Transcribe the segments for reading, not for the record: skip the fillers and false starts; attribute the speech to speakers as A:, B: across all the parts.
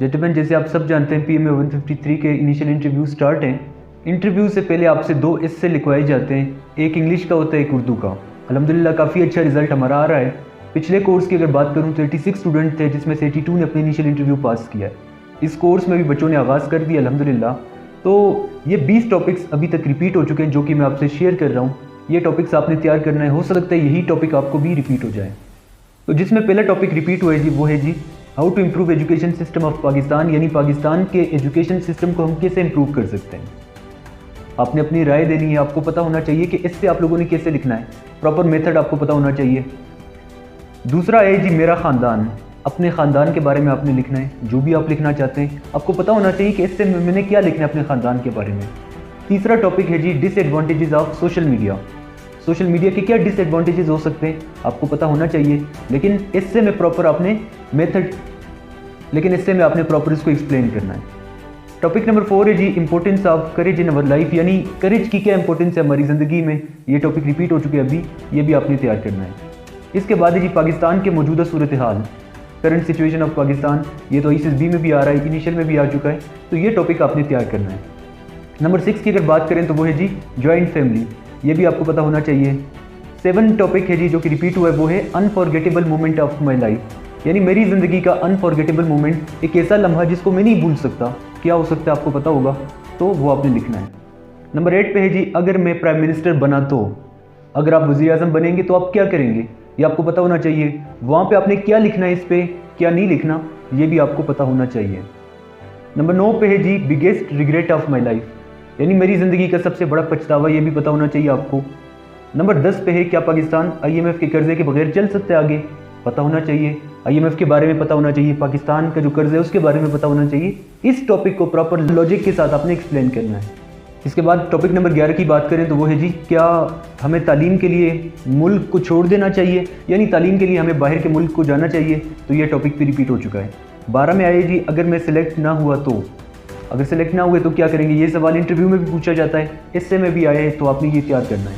A: Gentleman, जैसे आप सब जानते हैं PMA 153 के इनिशियल इंटरव्यू स्टार्ट हैं। इंटरव्यू से पहले आपसे 2 एस्से लिखवाए जाते हैं, एक इंग्लिश का होता है, एक उर्दू का। अल्हम्दुलिल्लाह काफ़ी अच्छा रिजल्ट हमारा आ रहा है। पिछले कोर्स की अगर बात करूँ तो 86 स्टूडेंट थे, जिसमें से 82 ने अपने इनिशियल इंटरव्यू पास किया है। इस कोर्स में भी बच्चों ने आगाज़ कर दिया अल्हम्दुलिल्लाह। तो ये 20 टॉपिक्स अभी तक रिपीट हो चुके हैं, जो कि मैं आपसे शेयर कर रहा हूँ। ये टॉपिक्स आपने तैयार करना है, हो सकता है यही टॉपिक आपको भी रिपीट हो जाए। तो जिसमें पहला टॉपिक रिपीट हुआ है जी, वो है जी how to improve education system of Pakistan, यानी पाकिस्तान के एजुकेशन सिस्टम को हम कैसे इम्प्रूव कर सकते हैं। आपने अपनी राय देनी है, आपको पता होना चाहिए कि इससे आप लोगों ने कैसे लिखना है, प्रॉपर मेथड आपको पता होना चाहिए। दूसरा है जी मेरा ख़ानदान, अपने ख़ानदान के बारे में आपने लिखना है। जो भी आप लिखना चाहते हैं आपको पता होना चाहिए कि इससे मैंने क्या लिखना है अपने ख़ानदान के बारे में। तीसरा टॉपिक है जी disadvantages of social media. Social media के क्या डिसएडवांटेजेस हो सकते हैं आपको पता होना चाहिए, लेकिन इससे में प्रॉपर आपने प्रॉपर इसको एक्सप्लेन करना है। टॉपिक नंबर 4 है जी importance of courage in our life, यानी करेज की क्या इंपॉर्टेंस है हमारी ज़िंदगी में। ये टॉपिक रिपीट हो चुके हैं अभी, ये भी आपने तैयार करना है। इसके बाद है जी पाकिस्तान के मौजूदा सूरत हाल, करंट सिचुएशन ऑफ पाकिस्तान। ये तो ISSB में भी आ रहा है, इनिशियल में भी आ चुका है, तो ये टॉपिक आपने तैयार करना है। नंबर 6 की अगर बात करें तो वो है जी जॉइंट फैमिली, ये भी आपको पता होना चाहिए। 7 टॉपिक है जी जो कि रिपीट हुआ है, वो है unforgettable moment of my life, यानी मेरी ज़िंदगी का अनफॉरगेटेबल मोमेंट, एक ऐसा लम्हा जिसको मैं नहीं भूल सकता। क्या हो सकता है आपको पता होगा, तो वो आपने लिखना है। नंबर 8 पे है जी अगर मैं प्राइम मिनिस्टर बना तो, अगर आप वज़ीर आज़म बनेंगे तो आप क्या करेंगे, ये आपको पता होना चाहिए। वहाँ पे आपने क्या लिखना है, इस पर क्या नहीं लिखना, ये भी आपको पता होना चाहिए। नंबर 9 पे है जी biggest regret of my life, यानी मेरी ज़िंदगी का सबसे बड़ा पछतावा, ये भी पता होना चाहिए आपको। नंबर 10 पे है क्या पाकिस्तान IMF के कर्जे के बगैर चल सकता है आगे, पता होना चाहिए। IMF के बारे में पता होना चाहिए, पाकिस्तान का जो कर्ज है उसके बारे में पता होना चाहिए। इस टॉपिक को प्रॉपर लॉजिक के साथ आपने एक्सप्लेन करना है। इसके बाद टॉपिक नंबर 11 की बात करें तो वो है जी क्या हमें तालीम के लिए मुल्क को छोड़ देना चाहिए, यानी तालीम के लिए हमें बाहर के मुल्क को जाना चाहिए, तो ये टॉपिक भी रिपीट हो चुका है। 12 में आए जी अगर मैं सिलेक्ट ना हुआ तो, अगर सेलेक्ट ना हुए तो क्या करेंगे, ये सवाल इंटरव्यू में भी पूछा जाता है, इससे में भी आए तो आपने ये तैयार करना है।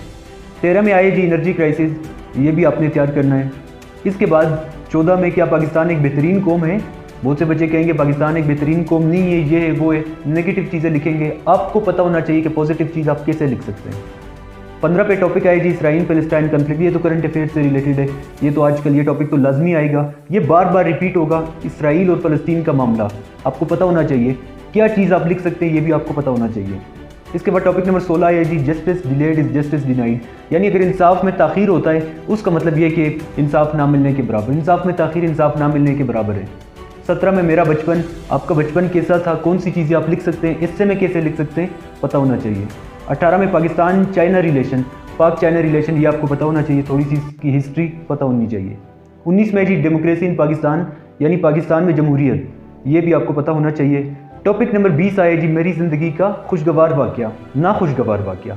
A: 13 में आए जी एनर्जी क्राइसिस, ये भी आपने तैयार करना है। इसके बाद 14 में क्या पाकिस्तान एक बेहतरीन कौम है, बहुत से बच्चे कहेंगे पाकिस्तान एक बेहतरीन कौम नहीं है, ये है वो है, नेगेटिव चीज़ें लिखेंगे। आपको पता होना चाहिए कि पॉजिटिव चीज़ आप कैसे लिख सकते हैं। 15 पे टॉपिक आए जी इसराइल पैलेस्टाइन कन्फ्लिक्ट, ये तो करंट अफेयर से रिलेटेड है, ये तो आजकल ये टॉपिक तो लाजमी आएगा, ये बार बार रिपीट होगा। इसराइल और फ़लस्तीन का मामला आपको पता होना चाहिए, क्या चीज़ आप लिख सकते हैं ये भी आपको पता होना चाहिए। इसके बाद टॉपिक नंबर 16 है जी justice delayed is justice denied, यानी अगर इंसाफ में ताख़ीर होता है उसका मतलब ये कि इंसाफ ना मिलने के बराबर, इंसाफ में ताख़ीर इंसाफ ना मिलने के बराबर है। 17 में मेरा बचपन, आपका बचपन कैसा था, कौन सी चीज़ें आप लिख सकते हैं, इससे में कैसे लिख सकते हैं, पता होना चाहिए। 18 में पाकिस्तान चाइना रिलेशन, पाक चाइना रिलेशन, ये आपको पता होना चाहिए, थोड़ी सी इसकी हिस्ट्री पता होनी चाहिए। 19 में जी डेमोक्रेसी इन पाकिस्तान, यानी पाकिस्तान में जमहूरियत, ये भी आपको पता होना चाहिए। टॉपिक नंबर 20 आए जी मेरी ज़िंदगी का खुशगवार वाक़या, ना खुशगवार वाक़या,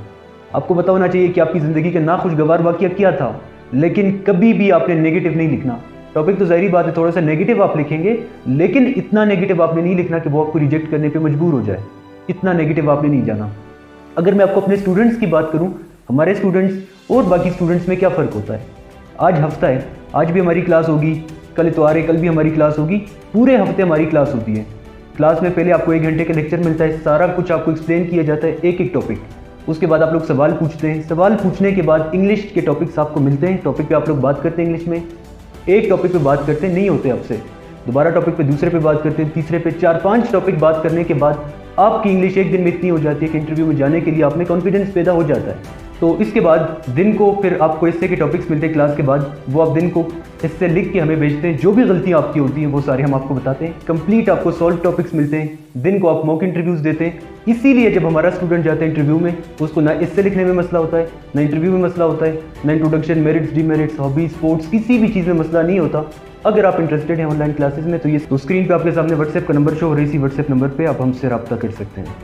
A: आपको पता होना चाहिए कि आपकी ज़िंदगी का ना खुशगवार वाक़या क्या था, लेकिन कभी भी आपने नेगेटिव नहीं लिखना। टॉपिक तो ज़ाहिर बात है थोड़ा सा नेगेटिव आप लिखेंगे, लेकिन इतना नेगेटिव आपने नहीं लिखना कि वो आपको रिजेक्ट करने पे मजबूर हो जाए, इतना नेगेटिव आपने नहीं जाना। अगर मैं आपको अपने स्टूडेंट्स की बात करूं, हमारे स्टूडेंट्स और बाकी स्टूडेंट्स में क्या फ़र्क होता है। आज हफ्ता है, आज भी हमारी क्लास होगी, कल इतवार है, कल भी हमारी क्लास होगी, पूरे हफ्ते हमारी क्लास होती है। क्लास में पहले आपको 1 घंटे का लेक्चर मिलता है, सारा कुछ आपको एक्सप्लेन किया जाता है, एक एक टॉपिक। उसके बाद आप लोग सवाल पूछते हैं, सवाल पूछने के बाद इंग्लिश के टॉपिक्स आपको मिलते हैं, टॉपिक पे आप लोग बात करते हैं इंग्लिश में, एक टॉपिक पे बात करते नहीं होते आपसे, दोबारा टॉपिक पे दूसरे पे बात करते हैं, तीसरे पे 4-5 टॉपिक बात करने के बाद आपकी इंग्लिश एक दिन में इतनी हो जाती है कि इंटरव्यू में जाने के लिए आप में कॉन्फिडेंस पैदा हो जाता है। तो इसके बाद दिन को फिर आपको इससे के टॉपिक्स मिलते हैं क्लास के बाद, वो आप दिन को इससे लिख के हमें भेजते हैं, जो भी गलतियाँ आपकी होती हैं वो सारे हम आपको बताते हैं, कंप्लीट आपको सॉल्व टॉपिक्स मिलते हैं, दिन को आप मॉक इंटरव्यूज़ देते हैं। इसीलिए जब हमारा स्टूडेंट जाता है इंटरव्यू में, उसको ना इससे लिखने में मसला होता है, ना इंटरव्यू में मसला होता है, ना introduction, merits, demerits, hobby, sports, किसी भी चीज़ में मसला नहीं होता। अगर आप इंटरेस्टेड हैं ऑनलाइन क्लासेस में तो ये स्क्रीन पे आपके सामने व्हाट्सएप का नंबर शो हो रही है, इसी व्हाट्सएप नंबर पे आप हमसे रब्ता कर सकते हैं।